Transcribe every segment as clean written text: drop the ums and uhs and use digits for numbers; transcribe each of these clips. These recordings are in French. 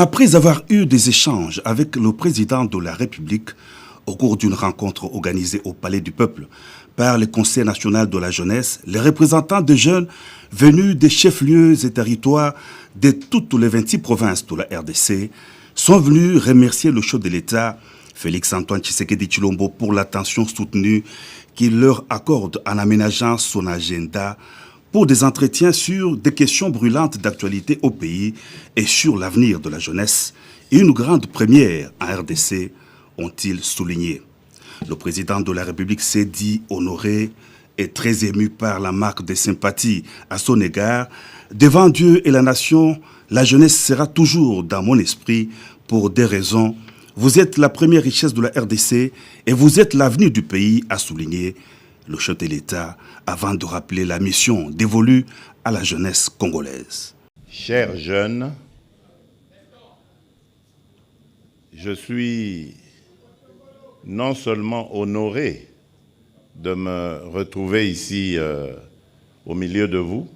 Après avoir eu des échanges avec le président de la République au cours d'une rencontre organisée au Palais du Peuple par le Conseil national de la jeunesse, les représentants de jeunes venus des chefs-lieux et territoires de toutes les 26 provinces de la RDC sont venus remercier le chef de l'État, Félix-Antoine Tshisekedi Tshilombo, pour l'attention soutenue qu'il leur accorde en aménageant son agenda pour des entretiens sur des questions brûlantes d'actualité au pays et sur l'avenir de la jeunesse. Une grande première en RDC, ont-ils souligné. Le président de la République s'est dit honoré et très ému par la marque de sympathie à son égard. Devant Dieu et la nation, la jeunesse sera toujours dans mon esprit pour des raisons. Vous êtes la première richesse de la RDC et vous êtes l'avenir du pays, a souligné le chef de l'État avant de rappeler la mission dévolue à la jeunesse congolaise. Chers jeunes, je suis non seulement honoré de me retrouver ici au milieu de vous,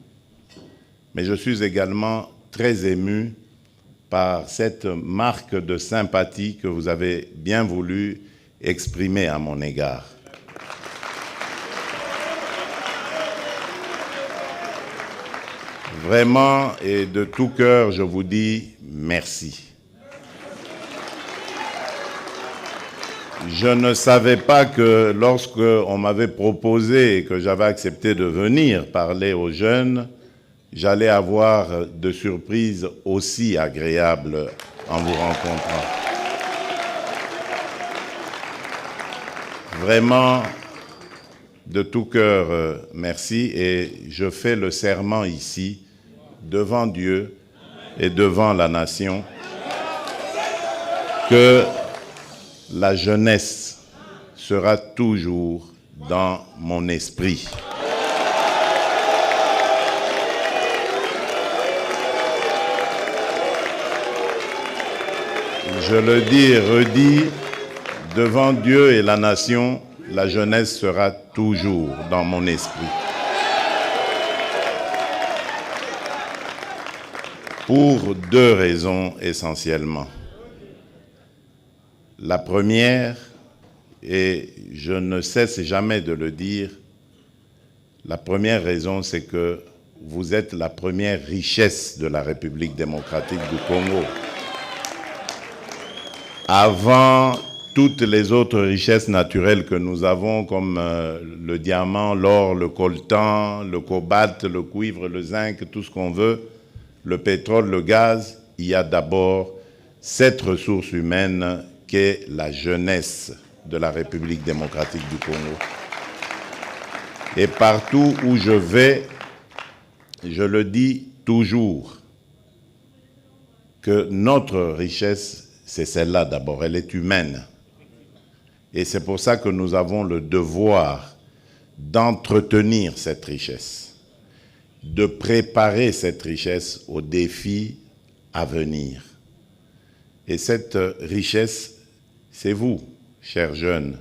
mais je suis également très ému par cette marque de sympathie que vous avez bien voulu exprimer à mon égard. Vraiment et de tout cœur, je vous dis merci. Je ne savais pas que lorsqu'on m'avait proposé et que j'avais accepté de venir parler aux jeunes, j'allais avoir de surprises aussi agréables en vous rencontrant. Vraiment, de tout cœur, merci. Et je fais le serment ici, devant Dieu et devant la nation, que la jeunesse sera toujours dans mon esprit. Je le dis et redis, devant Dieu et la nation, la jeunesse sera toujours dans mon esprit. Pour deux raisons essentiellement. La première, et je ne cesse jamais de le dire, la première raison, c'est que vous êtes la première richesse de la République démocratique du Congo. Avant toutes les autres richesses naturelles que nous avons, comme le diamant, l'or, le coltan, le cobalt, le cuivre, le zinc, tout ce qu'on veut, le pétrole, le gaz, il y a d'abord cette ressource humaine qu'est la jeunesse de la République démocratique du Congo. Et partout où je vais, je le dis toujours, que notre richesse, c'est celle-là d'abord, elle est humaine. Et c'est pour ça que nous avons le devoir d'entretenir cette richesse, de préparer cette richesse aux défis à venir. Et cette richesse, c'est vous, chers jeunes.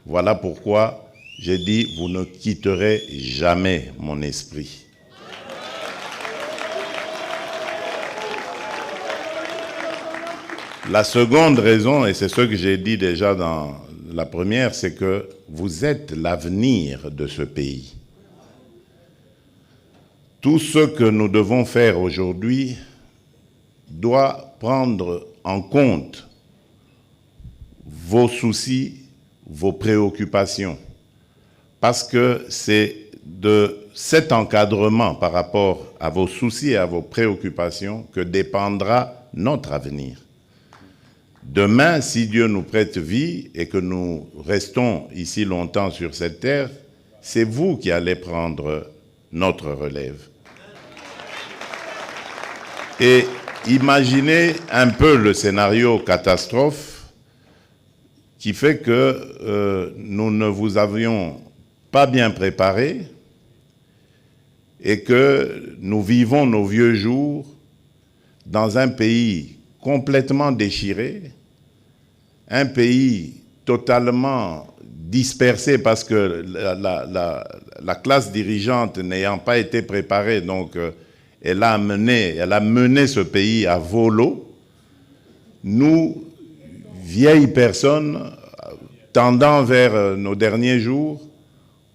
Voilà pourquoi j'ai dit, vous ne quitterez jamais mon esprit. La seconde raison, et c'est ce que j'ai dit déjà dans la première, c'est que vous êtes l'avenir de ce pays. Tout ce que nous devons faire aujourd'hui doit prendre en compte vos soucis, vos préoccupations, parce que c'est de cet encadrement par rapport à vos soucis et à vos préoccupations que dépendra notre avenir. Demain, si Dieu nous prête vie et que nous restons ici longtemps sur cette terre, c'est vous qui allez prendre notre relève. Et imaginez un peu le scénario catastrophe qui fait que nous ne vous avions pas bien préparé et que nous vivons nos vieux jours dans un pays complètement déchiré, un pays totalement dispersé parce que la classe dirigeante n'ayant pas été préparée, donc elle a mené ce pays à volo, nous, vieilles personnes, tendant vers nos derniers jours,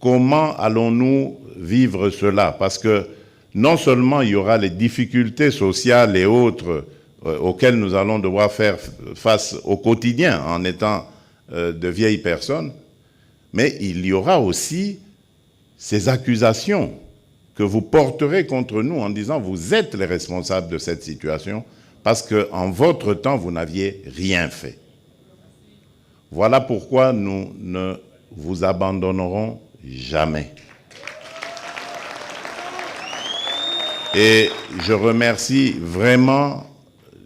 comment allons-nous vivre cela? Parce que non seulement il y aura les difficultés sociales et autres auxquelles nous allons devoir faire face au quotidien en étant de vieilles personnes, mais il y aura aussi ces accusations que vous porterez contre nous en disant « vous êtes les responsables de cette situation parce qu'en votre temps, vous n'aviez rien fait ». Voilà pourquoi nous ne vous abandonnerons jamais. Et je remercie vraiment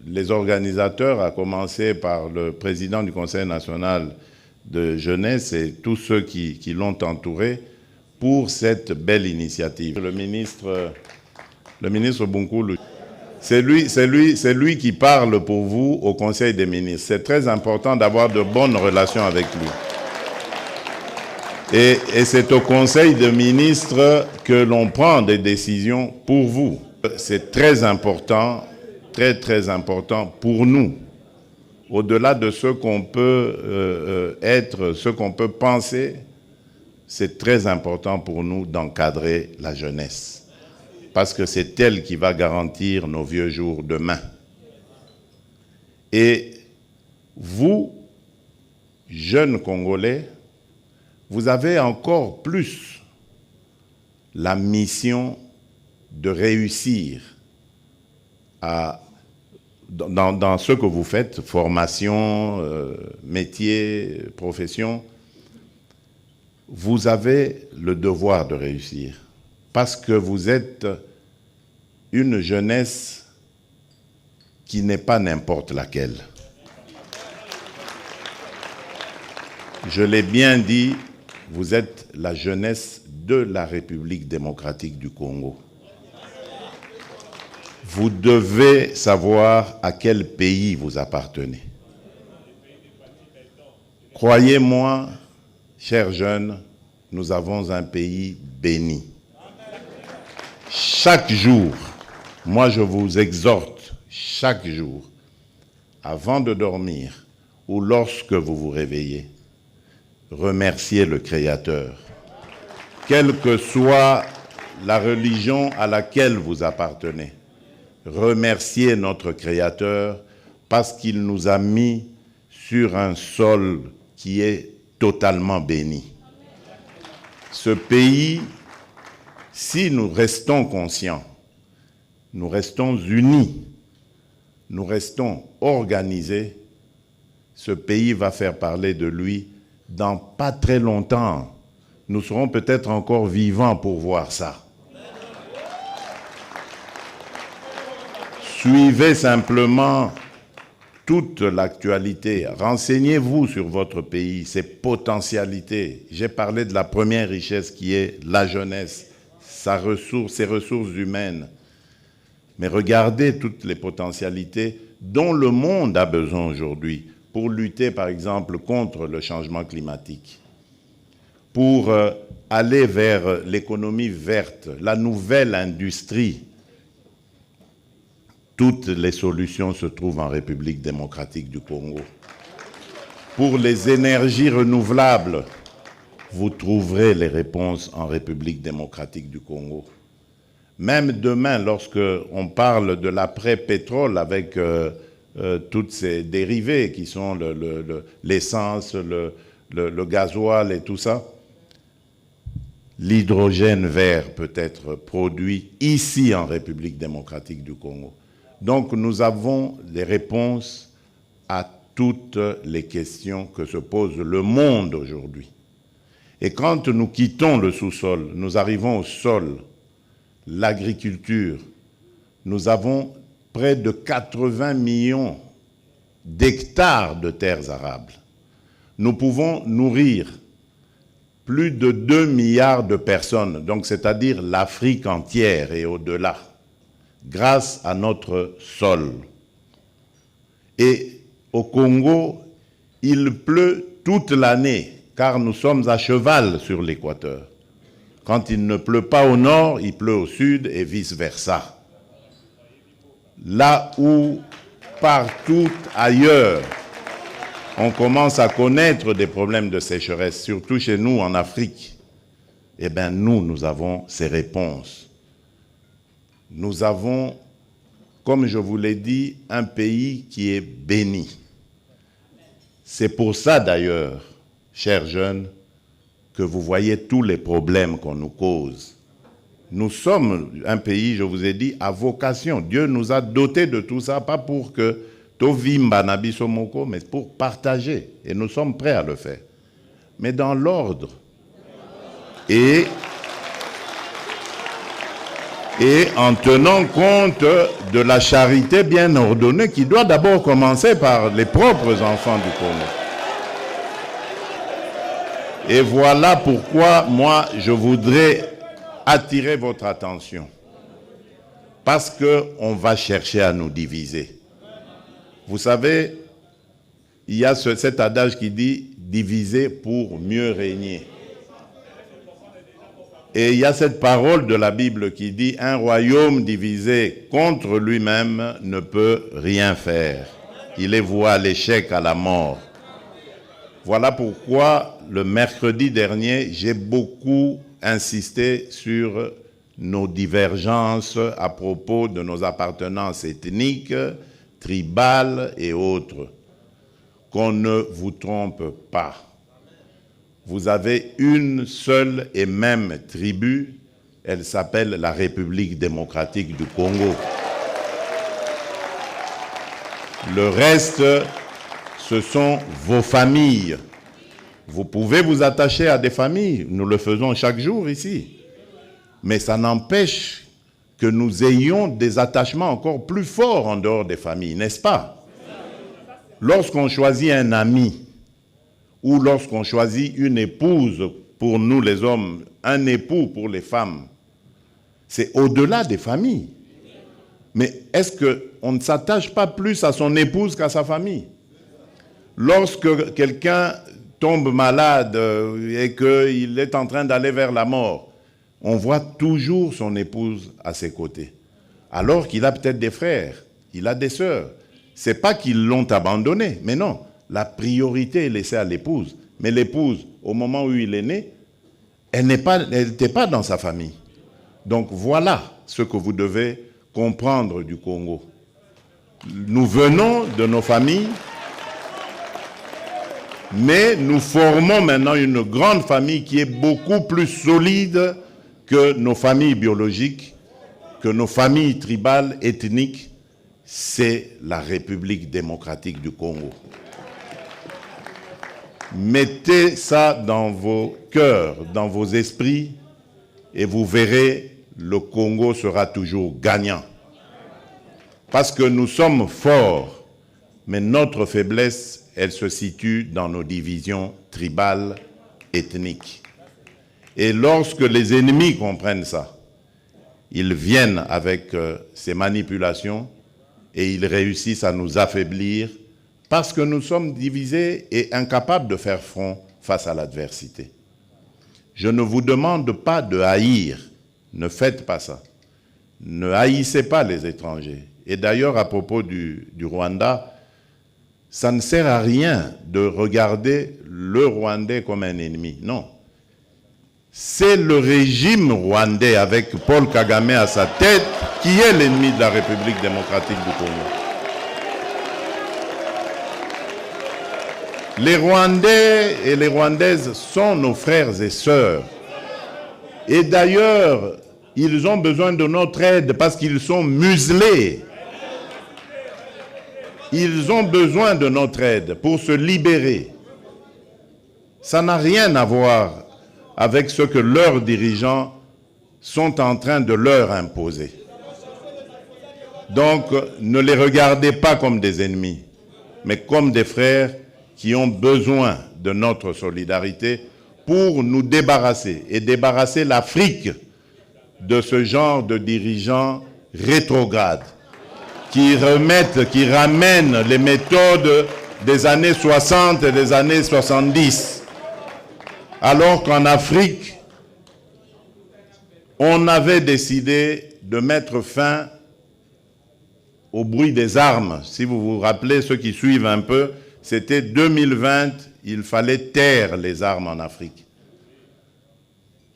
les organisateurs, à commencer par le président du Conseil national de jeunesse et tous ceux qui l'ont entouré pour cette belle initiative. Le ministre Bunkoulou, c'est lui qui parle pour vous au Conseil des ministres. C'est très important d'avoir de bonnes relations avec lui. Et c'est au Conseil des ministres que l'on prend des décisions pour vous. C'est très important, très très important pour nous. Au-delà de ce qu'on peut être, ce qu'on peut penser, c'est très important pour nous d'encadrer la jeunesse. Parce que c'est elle qui va garantir nos vieux jours demain. Et vous, jeunes Congolais, vous avez encore plus la mission de réussir dans ce que vous faites, formation, métier, profession. Vous avez le devoir de réussir parce que vous êtes une jeunesse qui n'est pas n'importe laquelle. Je l'ai bien dit, vous êtes la jeunesse de la République démocratique du Congo. Vous devez savoir à quel pays vous appartenez. Croyez-moi, chers jeunes, nous avons un pays béni. Chaque jour, moi je vous exhorte, chaque jour, avant de dormir ou lorsque vous vous réveillez, remerciez le Créateur. Quelle que soit la religion à laquelle vous appartenez, remerciez notre Créateur parce qu'il nous a mis sur un sol qui est totalement béni. Ce pays, si nous restons conscients, nous restons unis, nous restons organisés, ce pays va faire parler de lui dans pas très longtemps. Nous serons peut-être encore vivants pour voir ça. Suivez simplement toute l'actualité. Renseignez-vous sur votre pays, ses potentialités. J'ai parlé de la première richesse qui est la jeunesse, ses ressources humaines. Mais regardez toutes les potentialités dont le monde a besoin aujourd'hui pour lutter, par exemple, contre le changement climatique, pour aller vers l'économie verte, la nouvelle industrie. Toutes les solutions se trouvent en République démocratique du Congo. Pour les énergies renouvelables, vous trouverez les réponses en République démocratique du Congo. Même demain, lorsque on parle de l'après-pétrole avec toutes ces dérivés qui sont l'essence, le gasoil et tout ça, l'hydrogène vert peut être produit ici en République démocratique du Congo. Donc nous avons les réponses à toutes les questions que se pose le monde aujourd'hui. Et quand nous quittons le sous-sol, nous arrivons au sol, l'agriculture, nous avons près de 80 millions d'hectares de terres arables. Nous pouvons nourrir plus de 2 milliards de personnes, donc c'est-à-dire l'Afrique entière et au-delà, grâce à notre sol. Et au Congo, il pleut toute l'année, car nous sommes à cheval sur l'équateur. Quand il ne pleut pas au nord, il pleut au sud et vice-versa. Là où partout ailleurs, on commence à connaître des problèmes de sécheresse, surtout chez nous en Afrique. Eh bien, nous avons ces réponses. Nous avons, comme je vous l'ai dit, un pays qui est béni. C'est pour ça d'ailleurs, chers jeunes, que vous voyez tous les problèmes qu'on nous cause. Nous sommes un pays, je vous ai dit, à vocation. Dieu nous a dotés de tout ça, pas pour que Tovimba Nabisomoko, mais pour partager. Et nous sommes prêts à le faire. Mais dans l'ordre. Et en tenant compte de la charité bien ordonnée qui doit d'abord commencer par les propres enfants du Congo. Et voilà pourquoi moi je voudrais attirer votre attention. Parce qu'on va chercher à nous diviser. Vous savez, il y a cet adage qui dit « diviser pour mieux régner ». Et il y a cette parole de la Bible qui dit « un royaume divisé contre lui-même ne peut rien faire. Il est voué à l'échec, à la mort. » Voilà pourquoi, le mercredi dernier, j'ai beaucoup insisté sur nos divergences à propos de nos appartenances ethniques, tribales et autres. Qu'on ne vous trompe pas. Vous avez une seule et même tribu, elle s'appelle la République démocratique du Congo. Le reste, ce sont vos familles. Vous pouvez vous attacher à des familles, nous le faisons chaque jour ici. Mais ça n'empêche que nous ayons des attachements encore plus forts en dehors des familles, n'est-ce pas? Lorsqu'on choisit un ami, ou lorsqu'on choisit une épouse pour nous les hommes, un époux pour les femmes, c'est au-delà des familles. Mais est-ce qu'on ne s'attache pas plus à son épouse qu'à sa famille? Lorsque quelqu'un tombe malade et qu'il est en train d'aller vers la mort, on voit toujours son épouse à ses côtés. Alors qu'il a peut-être des frères, il a des sœurs. Ce n'est pas qu'ils l'ont abandonné, mais non. La priorité est laissée à l'épouse. Mais l'épouse, au moment où il est né, elle n'était pas dans sa famille. Donc voilà ce que vous devez comprendre du Congo. Nous venons de nos familles, mais nous formons maintenant une grande famille qui est beaucoup plus solide que nos familles biologiques, que nos familles tribales, ethniques. C'est la République démocratique du Congo. Mettez ça dans vos cœurs, dans vos esprits, et vous verrez, le Congo sera toujours gagnant. Parce que nous sommes forts, mais notre faiblesse, elle se situe dans nos divisions tribales, ethniques. Et lorsque les ennemis comprennent ça, ils viennent avec ces manipulations et ils réussissent à nous affaiblir parce que nous sommes divisés et incapables de faire front face à l'adversité. Je ne vous demande pas de haïr, ne faites pas ça. Ne haïssez pas les étrangers. Et d'ailleurs, à propos du Rwanda, ça ne sert à rien de regarder le Rwandais comme un ennemi. Non. C'est le régime rwandais avec Paul Kagame à sa tête qui est l'ennemi de la République démocratique du Congo. Les Rwandais et les Rwandaises sont nos frères et sœurs. Et d'ailleurs, ils ont besoin de notre aide parce qu'ils sont muselés. Ils ont besoin de notre aide pour se libérer. Ça n'a rien à voir avec ce que leurs dirigeants sont en train de leur imposer. Donc, ne les regardez pas comme des ennemis, mais comme des frères qui ont besoin de notre solidarité pour nous débarrasser et débarrasser l'Afrique de ce genre de dirigeants rétrogrades qui ramènent les méthodes des années 60 et des années 70. Alors qu'en Afrique, on avait décidé de mettre fin au bruit des armes. Si vous vous rappelez, ceux qui suivent un peu, c'était 2020, il fallait taire les armes en Afrique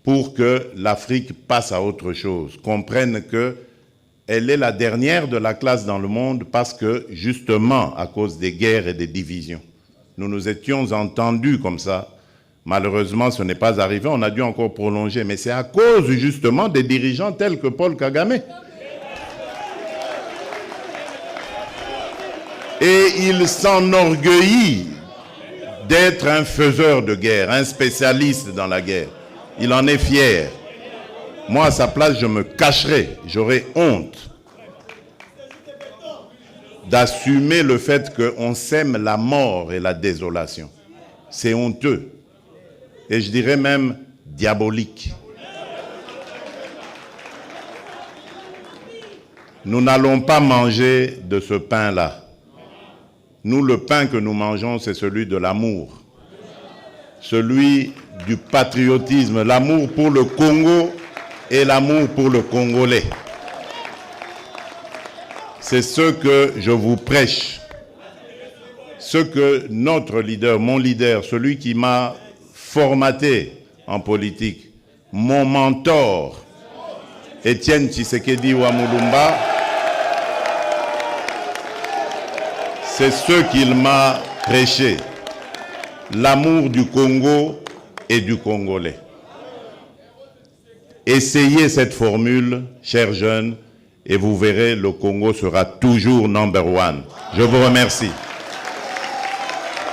pour que l'Afrique passe à autre chose, comprenne qu'elle est la dernière de la classe dans le monde parce que, justement, à cause des guerres et des divisions, nous nous étions entendus comme ça. Malheureusement, ce n'est pas arrivé, on a dû encore prolonger, mais c'est à cause, justement, des dirigeants tels que Paul Kagame. Et il s'enorgueillit d'être un faiseur de guerre, un spécialiste dans la guerre. Il en est fier. Moi, à sa place, je me cacherais, j'aurais honte d'assumer le fait qu'on sème la mort et la désolation. C'est honteux. Et je dirais même diabolique. Nous n'allons pas manger de ce pain-là. Nous, le pain que nous mangeons, c'est celui de l'amour. Celui du patriotisme, l'amour pour le Congo et l'amour pour le Congolais. C'est ce que je vous prêche. Ce que notre leader, mon leader, celui qui m'a formaté en politique, mon mentor, Étienne Tshisekedi Wamulumba, c'est ce qu'il m'a prêché. L'amour du Congo et du Congolais. Essayez cette formule, chers jeunes, et vous verrez, le Congo sera toujours number one. Je vous remercie.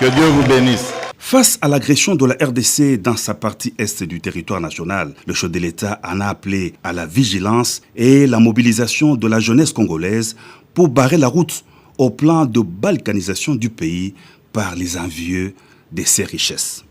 Que Dieu vous bénisse. Face à l'agression de la RDC dans sa partie est du territoire national, le chef de l'État en a appelé à la vigilance et la mobilisation de la jeunesse congolaise pour barrer la route au plan de balkanisation du pays par les envieux de ses richesses.